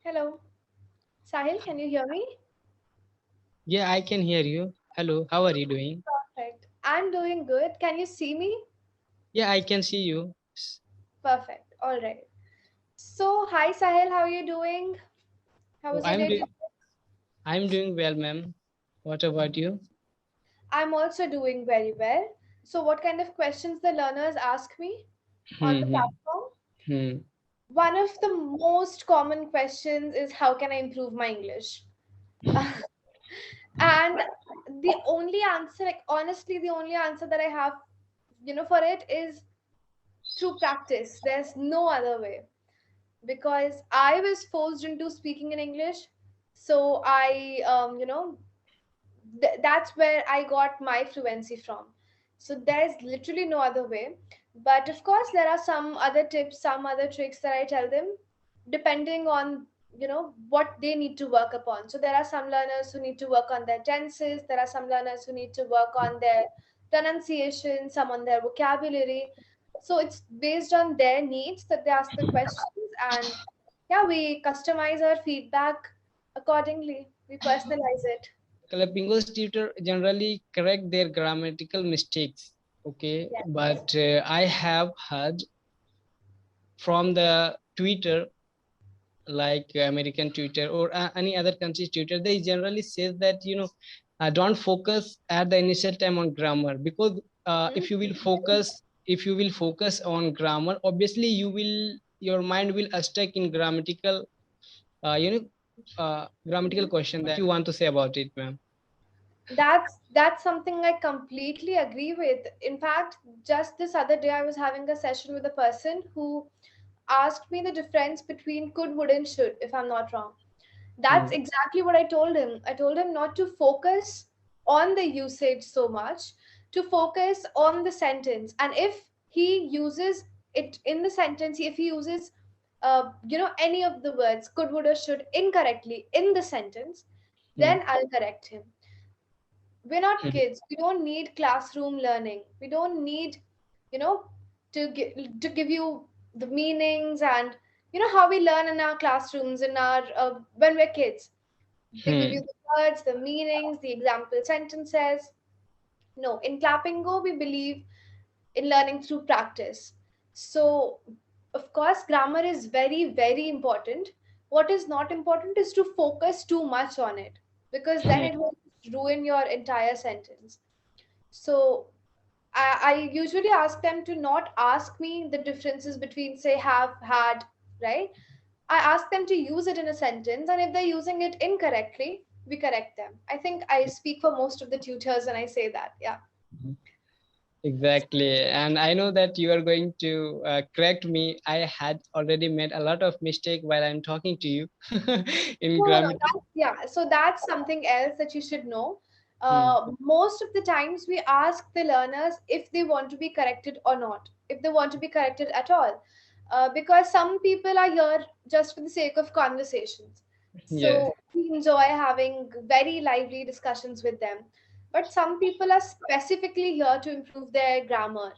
Hello. Sahil, can you hear me? Yeah, I can hear you. Hello, how are you doing? Perfect. I'm doing good. Can you see me? Yeah, I can see you. Perfect. All right. So, hi Sahil, how are you doing? How Oh, was your day today? I'm doing well, ma'am. What about you? I'm also doing very well. So, what kind of questions the learners ask me on the Hmm. platform? Hmm. One of the most common questions is how can I improve my English? And the only answer, like honestly, the only answer that I have, for it is through practice. There's no other way. Because I was forced into speaking in English. So that's where I got my fluency from. So there's literally no other way. But of course, there are some other tips, some other tricks that I tell them, depending on what they need to work upon. So there are some learners who need to work on their tenses. There are some learners who need to work on their pronunciation, some on their vocabulary. So it's based on their needs that they ask the questions, and yeah, we customize our feedback accordingly. We personalize it. Club English tutor generally correct their grammatical mistakes. Okay, Yes. but I have heard from the Twitter, like American Twitter or any other country's Twitter, they generally says that don't focus at the initial time on grammar, because Mhm. if you will focus on grammar, obviously your mind will stuck in grammatical grammatical question. That you want to say about it, ma'am? That's something I completely agree with. In fact, just this other day I was having a session with a person who asked me the difference between could, would, and should, if I'm not wrong. That's Hmm. exactly what I told him. I told him not to focus on the usage so much, to focus on the sentence. And if he uses it in the sentence, if he uses any of the words could, would, or should incorrectly in the sentence, Hmm. then I'll correct him. We're not Hmm. kids. We don't need classroom learning. We don't need, you know, to give you the meanings and how we learn in our classrooms in our when we're kids. They give you Hmm. the words, the meanings, the example sentences. No, in Clapping Go, we believe in learning through practice. So, of course, grammar is very, very important. What is not important is to focus too much on it, because then Hmm. it will ruin your entire sentence. So, I usually ask them to not ask me the differences between, say, have, had, right? I ask them to use it in a sentence, and if they're using it incorrectly, we correct them. I think I speak for most of the tutors when I say that. Yeah. Exactly. And I know that you are going to correct me. I had already made a lot of mistake while I'm talking to you in No, no, no. grammar. Yeah. So that's something else that you should know. Hmm. Most of the times, we ask the learners if they want to be corrected or not, if they want to be corrected at all. Because some people are here just for the sake of conversations. Yeah. So we enjoy having very lively discussions with them. But some people are specifically here to improve their grammar,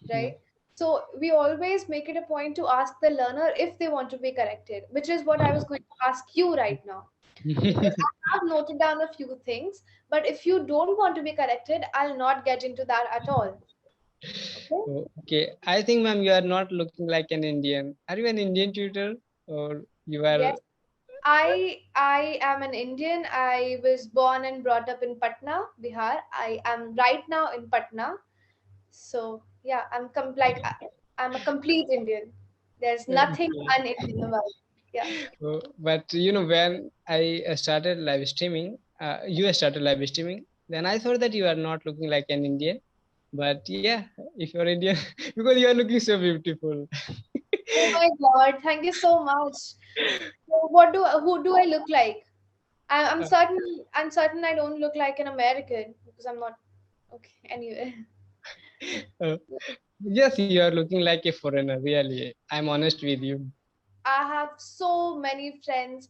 Hmm. right? So we always make it a point to ask the learner if they want to be corrected, which is what I was going to ask you right now. Because I have noted down a few things, but if you don't want to be corrected, I'll not get into that at all. Okay? Okay. I think, ma'am, you are not looking like an Indian. Are you an Indian tutor or you are? Yes, I am an Indian. I was born and brought up in Patna, Bihar. I am right now in Patna. So yeah, I'm a complete Indian. There's nothing Okay. un-Indian about it. Yeah. But when I started live streaming, you started live streaming, then I thought that you are not looking like an Indian. But yeah, if you're Indian, because you are looking so beautiful. Oh my God, thank you so much. So who do I look like? I'm certain I don't look like an American because I'm not. Okay, anyway. Uh, yes, you are looking like a foreigner, really. I'm honest with you. I have so many friends,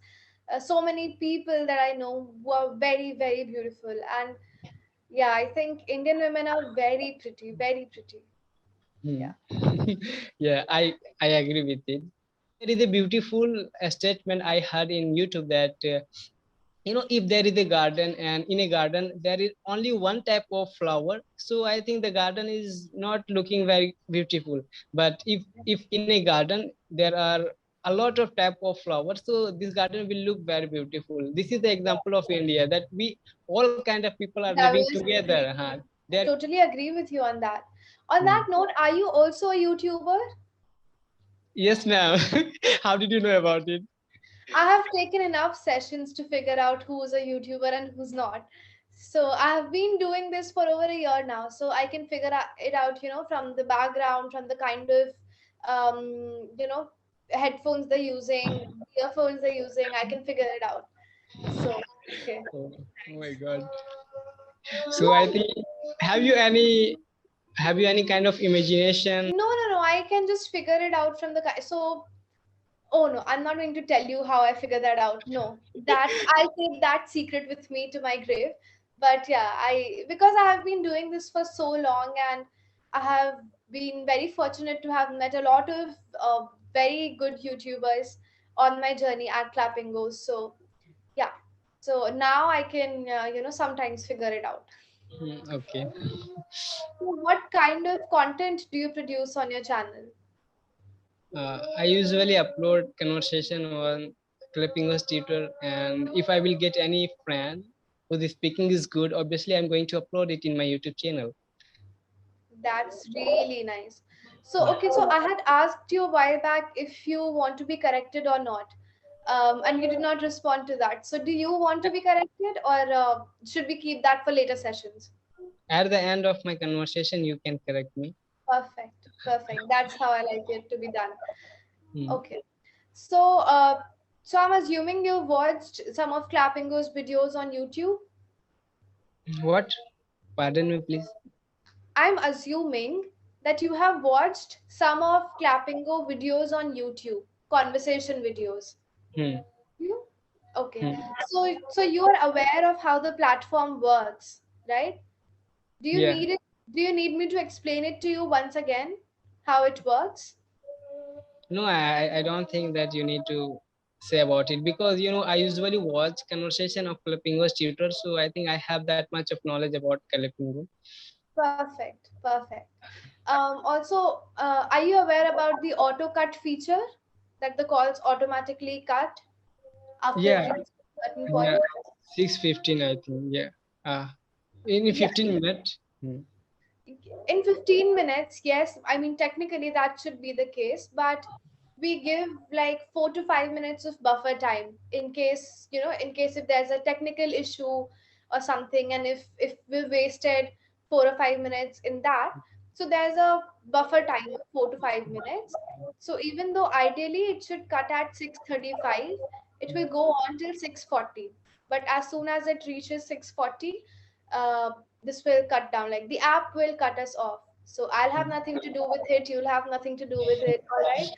so many people that I know who are very, very beautiful. And yeah, I think Indian women are very pretty, very pretty. Hmm. Yeah. Yeah, I agree with it. there is a beautiful statement I heard in YouTube that if there is a garden and in a garden there is only one type of flower, so I think the garden is not looking very beautiful. But if in a garden there are a lot of type of flowers, so this garden will look very beautiful. This is the example of India, that we all kind of people are That living was together, really huh? nice. I There. totally agree with you on that. On Hmm. that note, are you also a YouTuber? Yes, ma'am. How did you know about it? I have taken enough sessions to figure out who's a YouTuber and who's not. So I have been doing this for over a year now, so I can it out, from the background, from the kind of, headphones they're using, earphones they're using. I can figure it out. So, okay. Oh my God. So I think, have you any kind of imagination? No, no, no. I can just figure it out from the so. Oh no, I'm not going to tell you how I figured that out. No, that I'll keep that secret with me to my grave. But yeah, I because I have been doing this for so long, and I have been very fortunate to have met a lot of very good YouTubers on my journey at Clapping Goes. So yeah, so now I can sometimes figure it out. Okay. So what kind of content do you produce on your channel? I usually upload conversation on Clippingos Twitter, and if I will get any friend whose speaking is good, obviously I'm going to upload it in my YouTube channel. That's really nice. So, okay, so I had asked you a while back if you want to be corrected or not, and you did not respond to that. So, do you want to be corrected, or should we keep that for later sessions? At the end of my conversation, you can correct me. Perfect, perfect. That's how I like it to be done. Hmm. Okay. So, so I'm assuming you watched some of Clappingo's videos on YouTube. What? Pardon me, please. I'm assuming that you have watched some of Clappingo videos on YouTube, conversation videos. Hmm. You? Okay. Hmm. So you are aware of how the platform works, right? Do you Yeah. need it? Do you need me to explain it to you once again, how it works? No, I don't think that you need to say about it, because I usually watch conversation of Clippingos tutor, so I think I have that much of knowledge about Clippingo. Perfect, perfect. Also, are you aware about the auto cut feature that the calls automatically cut after Yeah, reaching a certain yeah, point? 6:15, I think. Yeah. Uh, in Yeah. 15 minutes. Hmm. In 15 minutes, yes, I mean, technically that should be the case, but we give like 4 to 5 minutes of buffer time in case if there's a technical issue or something, and if we wasted 4 or 5 minutes in that, so there's a buffer time of 4 to 5 minutes. So even though ideally it should cut at 6:35, it will go on till 6:40. But as soon as it reaches 6:40, uh, this will cut down, like the app will cut us off, so I'll have nothing to do with it, you'll have nothing to do with it, all right?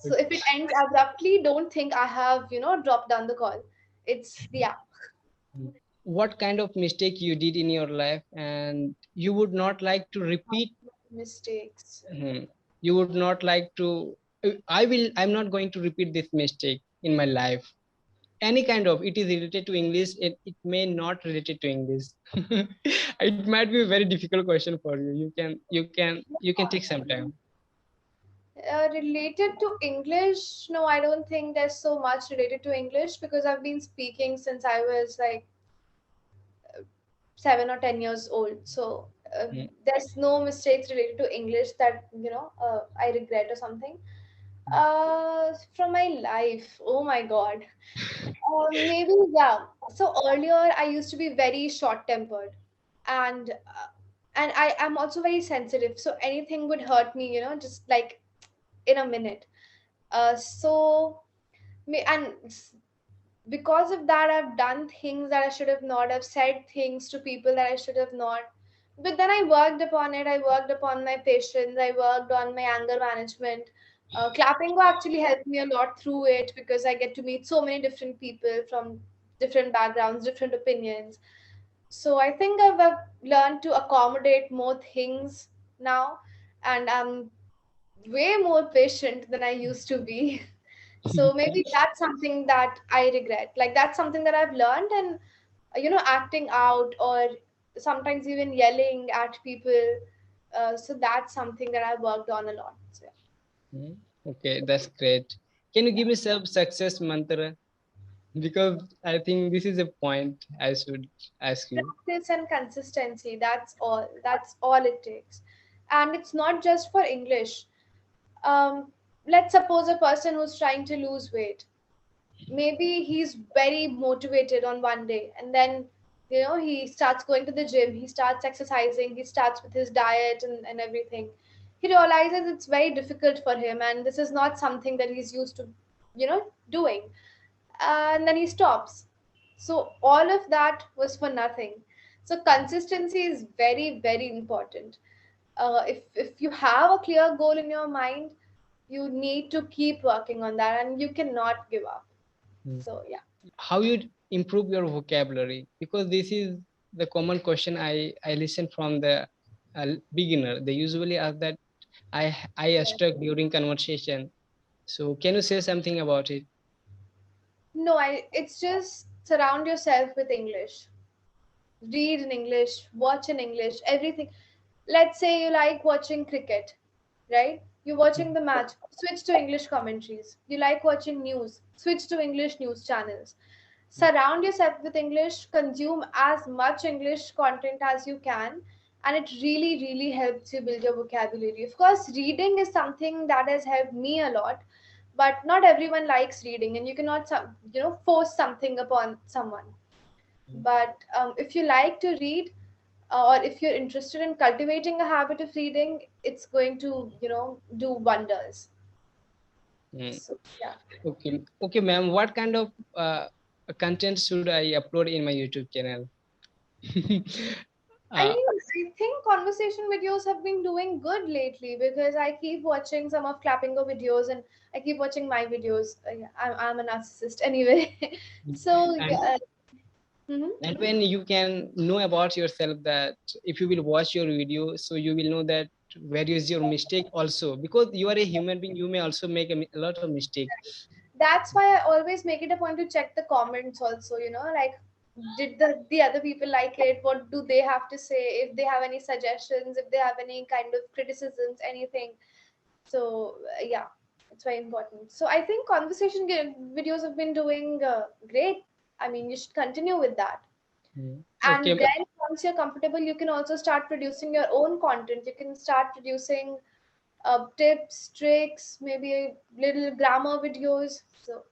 So if it ends abruptly, don't think I have dropped down the call. It's the app. What kind of mistake you did in your life and you would not like to repeat? Mistakes. Hmm. You would not like to. I'm not going to repeat this mistake in my life. Any kind of, it is related to English, it may not related to English. It might be a very difficult question for you. You can take some time. Related to English, no, I don't think there's so much related to English because I've been speaking since I was like 7 or 10 years old. So Hmm. there's no mistakes related to English that I regret or something. From my life, oh my god. Maybe, yeah. So earlier I used to be very short tempered, and I am also very sensitive. So anything would hurt me, just like in a minute. So me and because of that, I've done things that I should have not. I've said things to people that I should have not. But then I worked upon it. I worked upon my patience. I worked on my anger management. Clappingo actually helped me a lot through it because I get to meet so many different people from different backgrounds, different opinions. So I think I've learned to accommodate more things now, and I'm way more patient than I used to be. So maybe that's something that I regret. Like that's something that I've learned, and acting out or sometimes even yelling at people. So that's something that I worked on a lot. So Hmm. Okay, that's great. Can you yeah. give me some success mantra? Because I think this is a point I should ask you. Practice and consistency. That's all. That's all it takes. And it's not just for English. Um, let's suppose a person who's trying to lose weight. Maybe he's very motivated on one day, and then he starts going to the gym, he starts exercising, he starts with his diet and everything. He realizes it's very difficult for him, and this is not something that he's used to doing, and then he stops. So all of that was for nothing. So consistency is very, very important. If you have a clear goal in your mind, you need to keep working on that, and you cannot give up. Hmm. So yeah. How you improve your vocabulary? Because this is the common question I listen from the beginner. They usually ask that I Yeah. stuck during conversation. So can you say something about it? No, it's just surround yourself with English. Read in English, watch in English, everything. Let's say you like watching cricket, right? You're watching the match, switch to English commentaries. You like watching news, switch to English news channels. Surround yourself with English, consume as much English content as you can, and it really, really helps you build your vocabulary. Of course, reading is something that has helped me a lot, but not everyone likes reading, and you cannot, force something upon someone. But if you like to read, or if you're interested in cultivating a habit of reading, it's going to, do wonders. Hmm. So, yeah. Okay, okay, ma'am. What kind of content should I upload in my YouTube channel? I uh, mean, I think conversation videos have been doing good lately because I keep watching some of Clappingo videos, and I keep watching my videos. Yeah, I'm a narcissist anyway. So, and yeah. Mhm. and when you can know about yourself that if you will watch your video, so you will know that where is your mistake also, because you are a human being, you may also make a lot of mistake. That's why I always make it a point to check the comments also, like did the other people like it? What do they have to say? If they have any suggestions, if they have any kind of criticisms, anything. So yeah, it's very important. So I think videos have been doing great. I mean, you should continue with that. Hmm. And Okay. then once you're comfortable, you can also start producing your own content. You can start producing tips, tricks, maybe little grammar videos. So